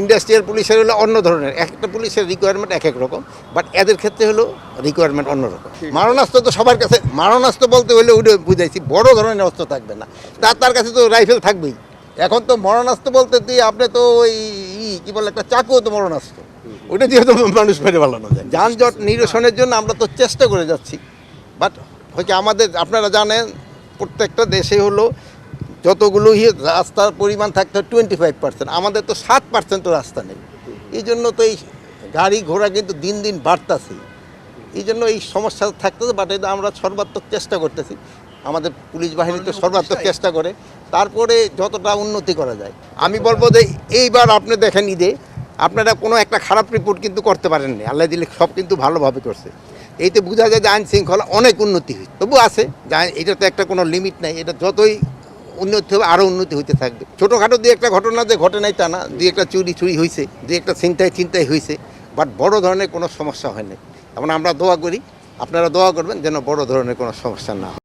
Industrial পুলিশের হলো অন্য ধরনের, একটা পুলিশের রিকোয়ারমেন্ট এক এক রকম, বাট এদের ক্ষেত্রে হলো রিকোয়ারমেন্ট অন্যরকম। মারণাস্ত্র তো সবার কাছে, মারণাস্ত্র বলতে হলে ওটা বুঝাইছি বড় ধরনের অস্ত্র থাকবে না, তার কাছে তো রাইফেল থাকবেই। এখন তো মরণাস্ত্র বলতে দিয়ে আপনি তো ওই কি বলে একটা চাকুও তো মরণাস্ত্র, ওটা দিয়ে তো মানুষ মেরে ফেলানো যায়। যানজট নিরসনের জন্য আমরা তো চেষ্টা করে যাচ্ছি, বাট হচ্ছে আমাদের আপনারা জানেন প্রত্যেকটা দেশে হলো যতগুলো রাস্তার পরিমাণ থাকতে হয় 25%, আমাদের তো 7% তো রাস্তা নেই। এই জন্য তো এই গাড়ি ঘোড়া কিন্তু দিন দিন বাড়তেছে, এই জন্য এই সমস্যা থাকতেছে। বাট এটা আমরা সর্বাত্মক চেষ্টা করতেছি, আমাদের পুলিশ বাহিনী তো সর্বাত্মক চেষ্টা করে, তারপরে যতটা উন্নতি করা যায়। আমি বলবো যে এইবার আপনি দেখেন ঈদে আপনারা কোনো একটা খারাপ রিপোর্ট কিন্তু করতে পারেননি, আল্লাহ দিলে সব কিন্তু ভালোভাবে করছে। এইতে বোঝা যায় যে আইন শৃঙ্খলা অনেক উন্নতি হয়েছে, তবু আছে যা, এটা তো একটা কোনো লিমিট নাই, এটা যতই উন্নতি হবে আরও উন্নতি হইতে থাকবে। ছোটোখাটো দুই একটা ঘটনা যে ঘটে নাই তা না, দুই একটা চুরি হয়েছে, দুই একটা ছিনতাই হয়েছে, বাট বড় ধরনের কোনো সমস্যা হয় নাই। এখন আমরা দোয়া করি, আপনারা দোয়া করবেন যেন বড় ধরনের কোনো সমস্যা না হয়।